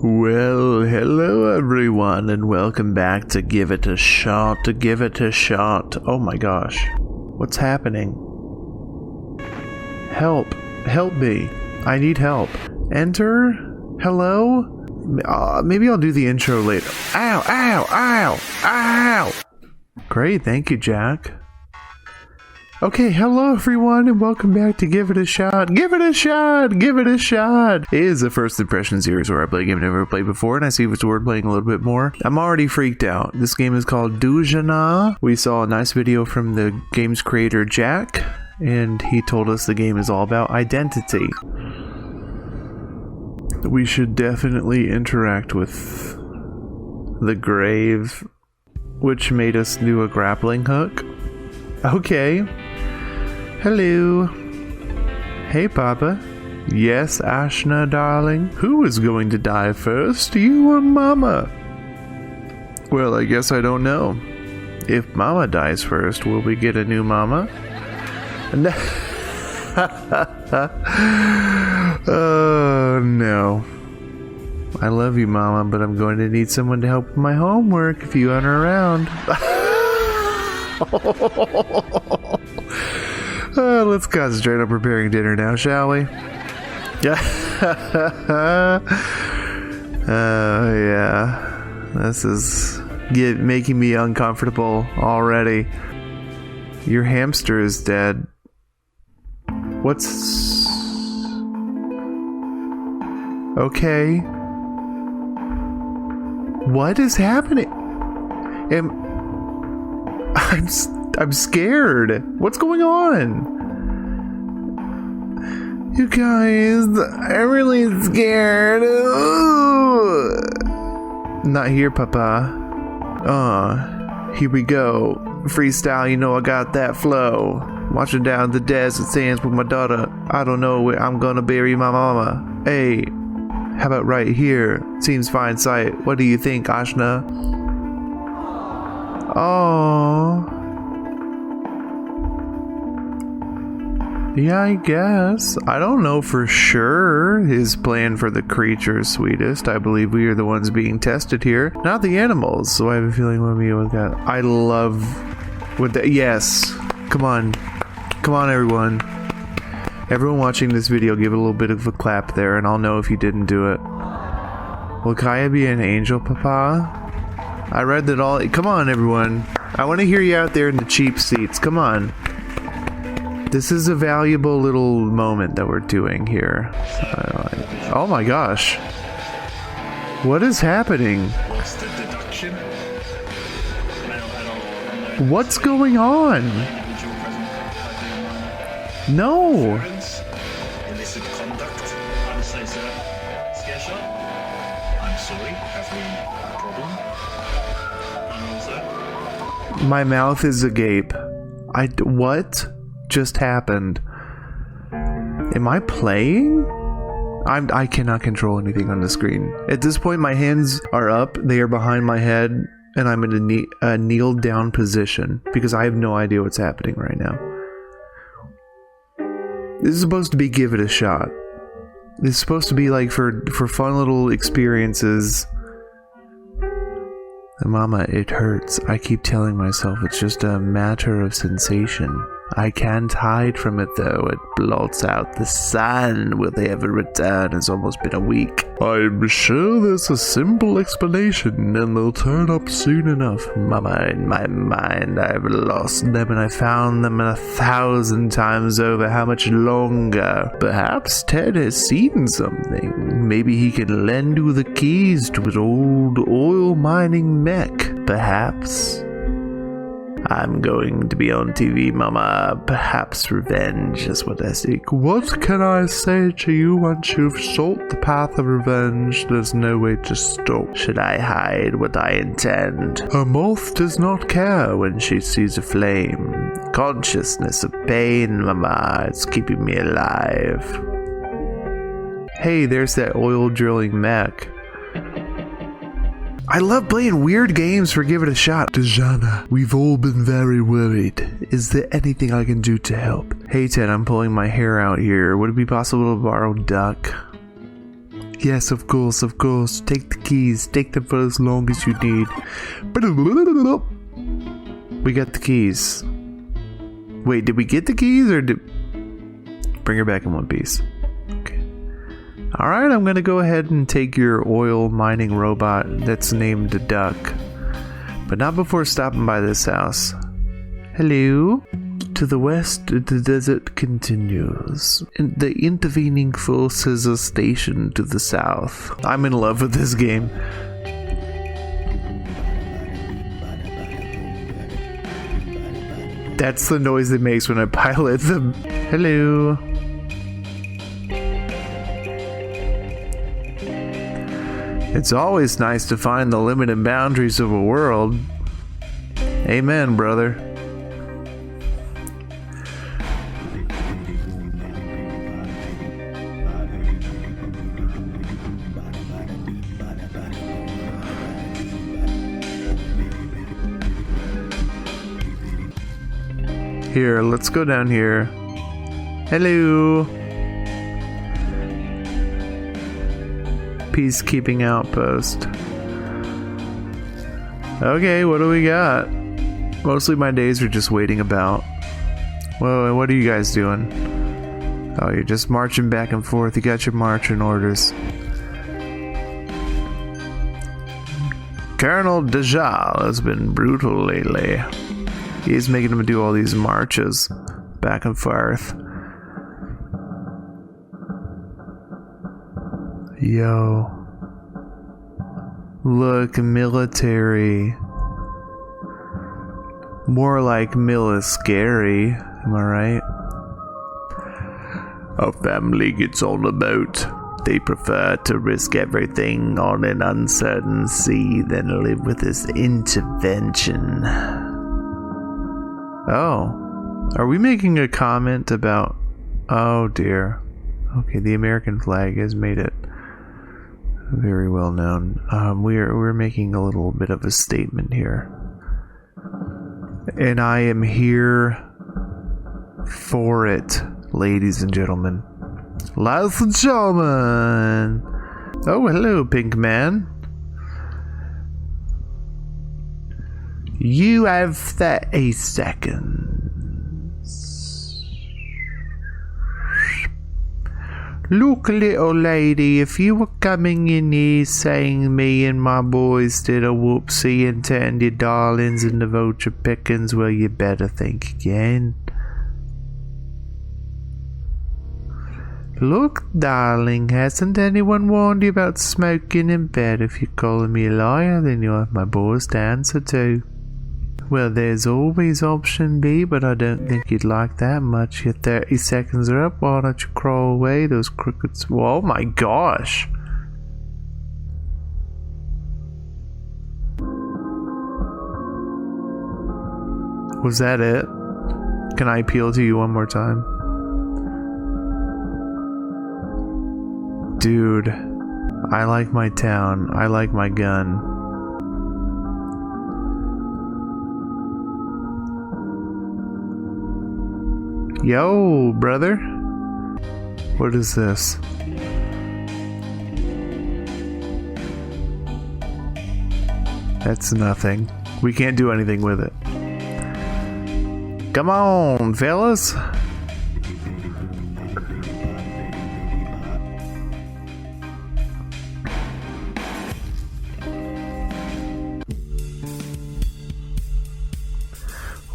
Well, hello everyone, and welcome back to Give It a Shot, Oh my gosh. What's happening? Help. Help me. I need help. Enter? Hello? Maybe I'll do the intro later. Ow, ow, ow, ow! Great, thank you, Jack. Okay, hello everyone, and welcome back to Give It a Shot. Give it a shot! Give it a shot! It is a first impression series where I play a game I've never played before, and I see if it's worth playing a little bit more. I'm already freaked out. This game is called Dujanah. We saw a nice video from the game's creator, Jack, and he told us the game is all about identity. We should definitely interact with the grave, which made us do a grappling hook. Okay. Hello. Hey, Papa. Yes, Ashna, darling. Who is going to die first, you or Mama? Well, I guess I don't know. If Mama dies first, will we get a new Mama? Oh, no. I love you, Mama, but I'm going to need someone to help with my homework if you aren't around. Let's concentrate on preparing dinner now, shall we? Yeah. Yeah. This is making me uncomfortable already. Your hamster is dead. What's... Okay. What is happening? I'm scared. What's going on? You guys, I'm really scared. Not here, Papa. Here we go. Freestyle, you know I got that flow. Watching down the desert sands with my daughter. I don't know where I'm gonna bury my mama. Hey, how about right here? Seems fine sight. What do you think, Ashna? Oh. Yeah, I guess. I don't know for sure his plan for the creature is sweetest. I believe we are the ones being tested here, not the animals. So I have a feeling we'll be with that. I love with that. Yes. Come on. Come on, everyone. Everyone watching this video, give it a little bit of a clap there, and I'll know if you didn't do it. Will Kaya be an angel, Papa? I read that all... Come on, everyone. I want to hear you out there in the cheap seats. Come on. This is a valuable little moment that we're doing here. Oh my gosh. What is happening? What's the deduction? What's going on? No. Illicit conduct. Unsafe. Scare shot. I'm sorry. Have we a problem? And also, My mouth is agape. What just happened? Am I playing? I cannot control anything on the screen. At this point, my hands are up. They are behind my head, and I'm in a kneel down position because I have no idea what's happening right now. This is supposed to be Give It a Shot. This is supposed to be like for fun little experiences. And Mama, it hurts. I keep telling myself it's just a matter of sensation. I can't hide from it though. It blots out the sun. Will they ever return? It's almost been a week. I'm sure there's a simple explanation and they'll turn up soon enough. Mama, in my mind, I've lost them and I found them 1,000 times over. How much longer? Perhaps Ted has seen something. Maybe he can lend you the keys to his old oil mining mech. Perhaps. I'm going to be on TV, Mama. Perhaps revenge is what I seek. What can I say to you once you've sought the path of revenge? There's no way to stop. Should I hide what I intend? A moth does not care when she sees a flame. Consciousness of pain, Mama. It's keeping me alive. Hey, there's that oil drilling mech. I love playing weird games for Give It a Shot. Dujanah, we've all been very worried. Is there anything I can do to help? Hey Ted, I'm pulling my hair out here. Would it be possible to borrow Duck? Yes, of course, of course. Take the keys. Take them for as long as you need. We got the keys. Wait, did we get the keys or did... Bring her back in one piece. Okay. Alright, I'm gonna go ahead and take your oil mining robot that's named Duck. But not before stopping by this house. Hello? To the west, the desert continues. The intervening forces are stationed to the south. I'm in love with this game. That's the noise it makes when I pilot them. Hello. It's always nice to find the limited boundaries of a world. Amen, brother. Here, let's go down here. Hello. Peacekeeping outpost. Okay, what do we got? Mostly my days are just waiting about. Whoa, and what are you guys doing? Oh, you're just marching back and forth. You got your marching orders. Colonel Dujanah has been brutal lately. He's making him do all these marches back and forth. Yo. Look, military. More like milliscary, am I right? A family gets on a boat. They prefer to risk everything on an uncertain sea than live with this intervention. Oh. Are we making a comment about... Oh dear. Okay, the American flag has made it very well known. We're making a little bit of a statement here. And I am here for it, ladies and gentlemen. Ladies and gentlemen! Oh, hello, Pink Man. You have 30 seconds. Look, little lady, if you were coming in here saying me and my boys did a whoopsie and turned your darlings into vulture pickings, well, you better think again. Look, darling, hasn't anyone warned you about smoking in bed? If you're calling me a liar, then you'll have my boys to answer to. Well, there's always option B, but I don't think you'd like that much. Your 30 seconds are up. Why don't you crawl away, those crooked... Oh my gosh! Was that it? Can I appeal to you one more time? Dude, I like my town. I like my gun. Yo, brother. What is this? That's nothing. We can't do anything with it. Come on, fellas.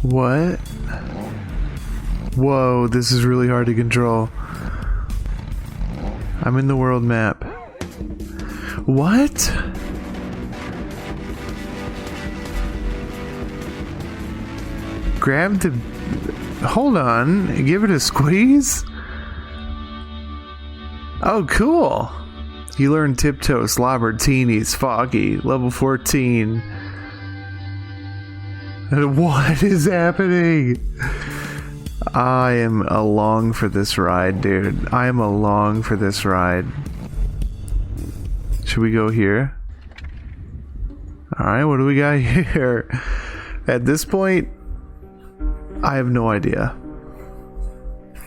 What? Whoa, this is really hard to control. I'm in the world map. What? Grab the... Hold on. Give it a squeeze? Oh, cool. You learn tiptoe, slobbertinis, foggy, level 14. What is happening? I am along for this ride, dude. I am along for this ride. Should we go here? Alright, what do we got here? At this point, I have no idea.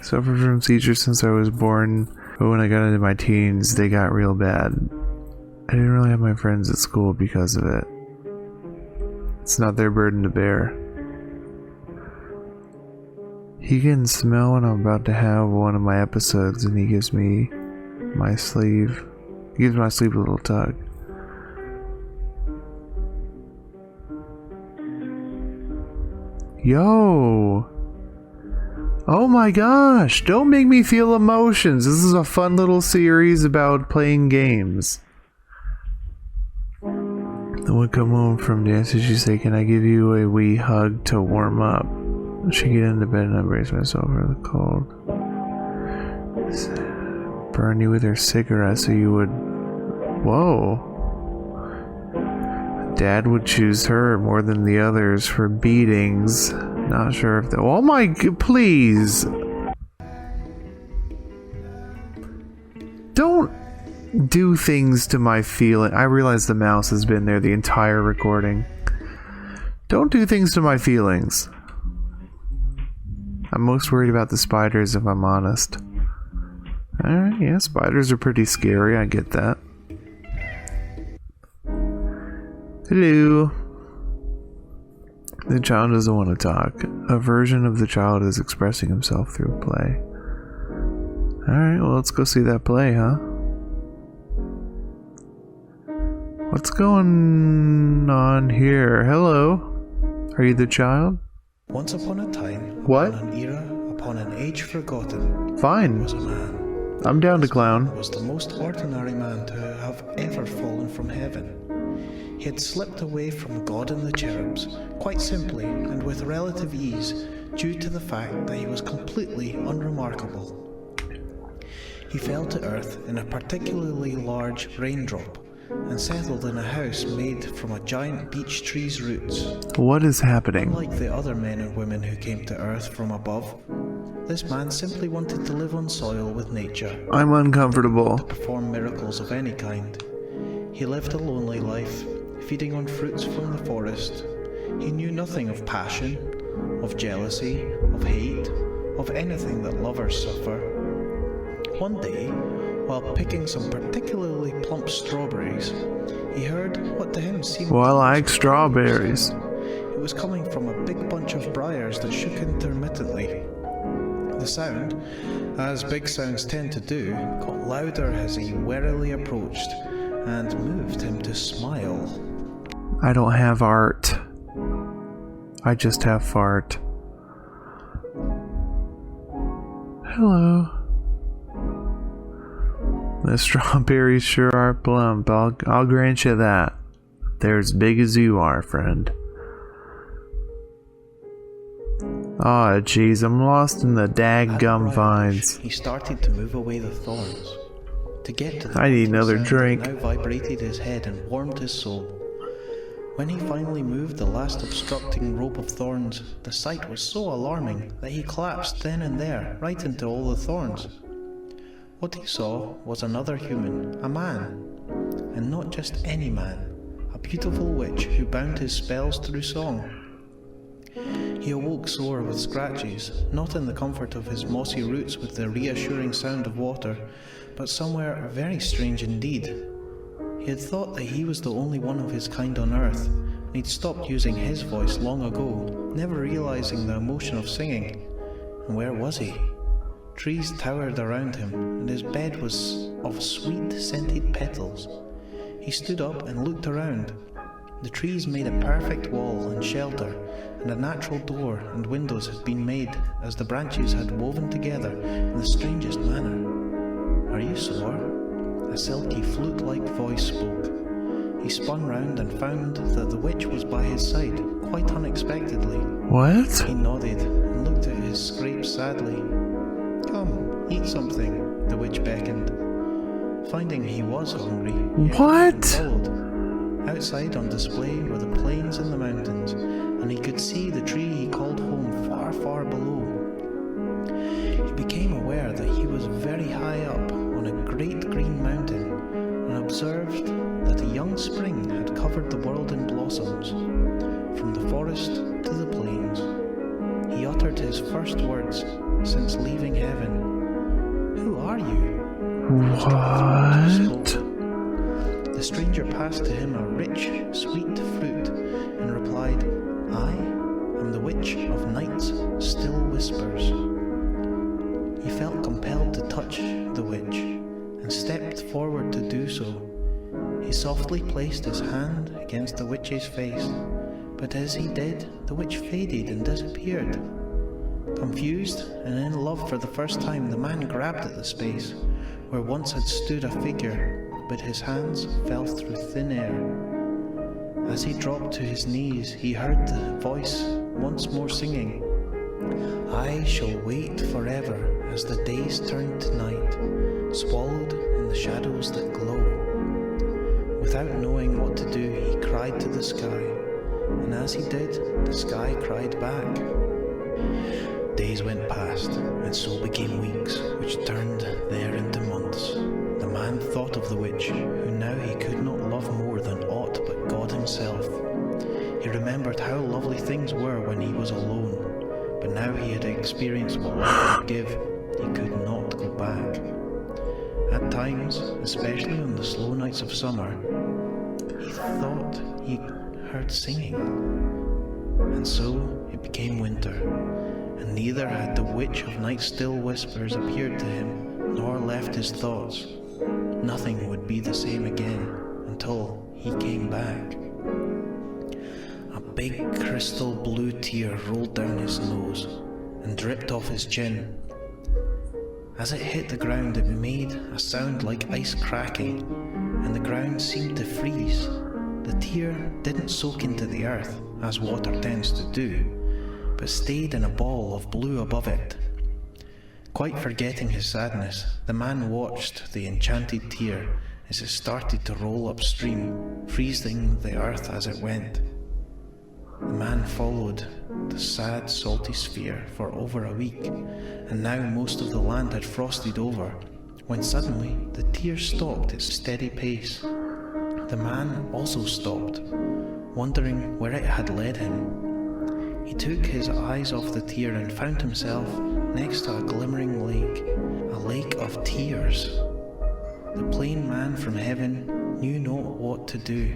Suffered from seizures since I was born. But when I got into my teens, they got real bad. I didn't really have my friends at school because of it. It's not their burden to bear. He can smell when I'm about to have one of my episodes, and he gives me my sleeve. He gives my sleeve a little tug. Yo! Oh my gosh! Don't make me feel emotions. This is a fun little series about playing games. Then we come home from dance and she say, "Can I give you a wee hug to warm up?" She get into bed and I brace myself for the cold. Burn you with her cigarette so you would... Whoa. Dad would choose her more than the others for beatings. Not sure if the... Oh my... Please. Don't do things to my feeling. I realize the mouse has been there the entire recording. Don't do things to my feelings. I'm most worried about the spiders, if I'm honest. Alright, yeah, spiders are pretty scary, I get that. Hello. The child doesn't want to talk. A version of the child is expressing himself through play. Alright, well, let's go see that play, huh? What's going on here? Hello? Are you the child? Once upon a time, What? upon an era, upon an age forgotten, Fine. was a man. I'm down to clown. Was the most ordinary man to have ever fallen from heaven. He had slipped away from God and the cherubs, quite simply and with relative ease, due to the fact that he was completely unremarkable. He fell to earth in a particularly large raindrop, and settled in a house made from a giant beech tree's roots. What is happening? Unlike the other men and women who came to earth from above, this man simply wanted to live on soil with nature. I'm uncomfortable. To perform miracles of any kind. He lived a lonely life, feeding on fruits from the forest. He knew nothing of passion, of jealousy, of hate, of anything that lovers suffer. One day, while picking some particularly plump strawberries, he heard what to him seemed... Well, I like strawberries. It was coming from a big bunch of briars that shook intermittently. The sound, as big sounds tend to do, got louder as he warily approached, and moved him to smile. I don't have art. I just have fart. Hello. The strawberries sure are plump. I'll grant you that. They're as big as you are, friend. Aw, jeez, I'm lost in the daggum vines. He started to move away the thorns. To get to the I need another sound drink. that now vibrated his head and warmed his soul. When he finally moved the last obstructing rope of thorns, the sight was so alarming that he collapsed then and there, right into all the thorns. What he saw was another human, a man, and not just any man, a beautiful witch who bound his spells through song. He awoke sore with scratches, not in the comfort of his mossy roots with the reassuring sound of water, but somewhere very strange indeed. He had thought that he was the only one of his kind on earth, and he'd stopped using his voice long ago, never realizing the emotion of singing. And where was he? Trees towered around him, and his bed was of sweet, scented petals. He stood up and looked around. The trees made a perfect wall and shelter, and a natural door and windows had been made as the branches had woven together in the strangest manner. "Are you sore?" A silky flute-like voice spoke. He spun round and found that the witch was by his side, quite unexpectedly. What? He nodded and looked at his scrapes sadly. "Come, eat something," the witch beckoned. Finding he was hungry, he What? followed. Outside on display were the plains and the mountains, and he could see the tree he called home far, far below. He became aware that he was very high up on a great green mountain, and observed that a young spring had covered the world in blossoms, from the forest to the plains. He uttered his first words since leaving heaven. "Who are you? What? The stranger passed to him a rich, sweet fruit and replied, "I am the witch of night's still whispers." He felt compelled to touch the witch and stepped forward to do so. He softly placed his hand against the witch's face, but as he did, the witch faded and disappeared. Confused and in love for the first time, the man grabbed at the space where once had stood a figure, but his hands fell through thin air. As he dropped to his knees, he heard the voice once more singing, "I shall wait forever as the days turn to night, swallowed in the shadows that glow." Without knowing what to do, he cried to the sky, and as he did, the sky cried back. Days went past, and so became weeks, which turned there into months. The man thought of the witch, who now he could not love more than aught but God himself. He remembered how lovely things were when he was alone, but now he had experienced what life could give. He could not go back. At times, especially on the slow nights of summer, he thought he heard singing. And so it became winter, and neither had the witch of night's still whispers appeared to him, nor left his thoughts. Nothing would be the same again until he came back. A big crystal blue tear rolled down his nose and dripped off his chin. As it hit the ground, it made a sound like ice cracking, and the ground seemed to freeze. The tear didn't soak into the earth, as water tends to do, but stayed in a ball of blue above it. Quite forgetting his sadness, the man watched the enchanted tear as it started to roll upstream, freezing the earth as it went. The man followed the sad, salty sphere for over a week, and now most of the land had frosted over, when suddenly the tear stopped its steady pace. The man also stopped, wondering where it had led him. He took his eyes off the tear and found himself next to a glimmering lake, a lake of tears. The plain man from heaven knew not what to do.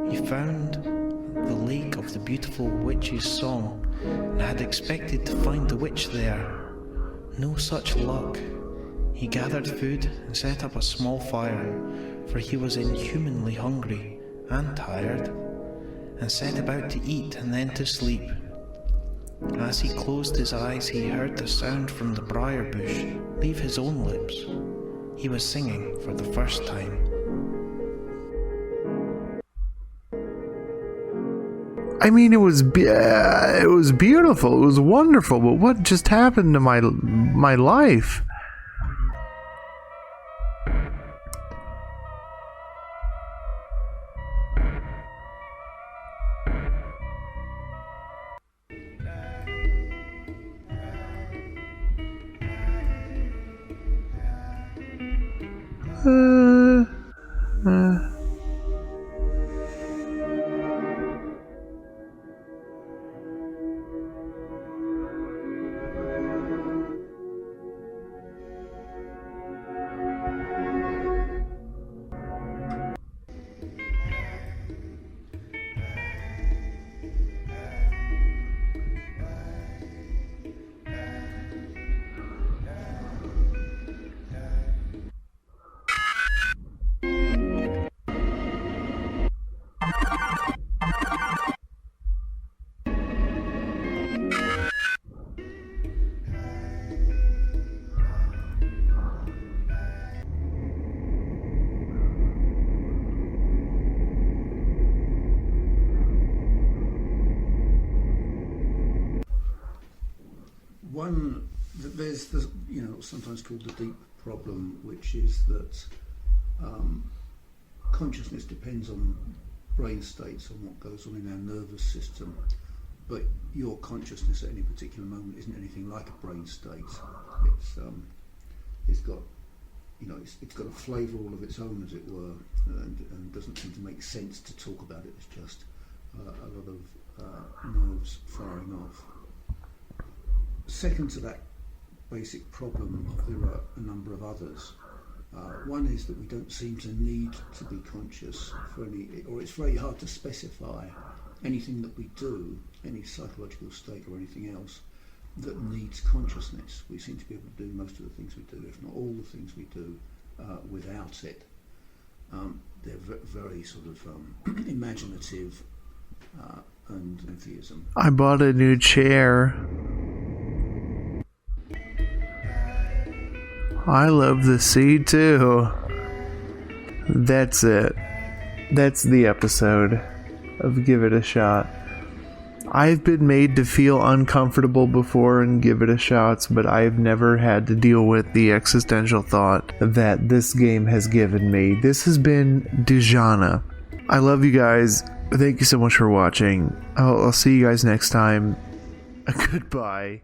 He found the lake of the beautiful witch's song, and had expected to find the witch there. No such luck. He gathered food and set up a small fire, for he was inhumanly hungry and tired, and set about to eat and then to sleep. As he closed his eyes, he heard the sound from the briar bush leave his own lips. He was singing for the first time. I mean, it was beautiful. It was wonderful. But what just happened to my life? There's the, sometimes called the deep problem, which is that consciousness depends on brain states, on what goes on in our nervous system, but your consciousness at any particular moment isn't anything like a brain state. It's got it's got a flavour all of its own, as it were, and doesn't seem to make sense to talk about it. It's just a lot of nerves firing off. Second to that basic problem, there are a number of others. One is that we don't seem to need to be conscious for any, or it's very hard to specify anything that we do, any psychological state or anything else that needs consciousness. We seem to be able to do most of the things we do, if not all the things we do, without it. They're very sort of imaginative and atheism. I bought a new chair. I love the sea too. That's it. That's the episode of Give It a Shot. I've been made to feel uncomfortable before and give it a shot, but I've never had to deal with the existential thought that this game has given me. This has been Dujanah. I love you guys. Thank you so much for watching. I'll see you guys next time. Goodbye.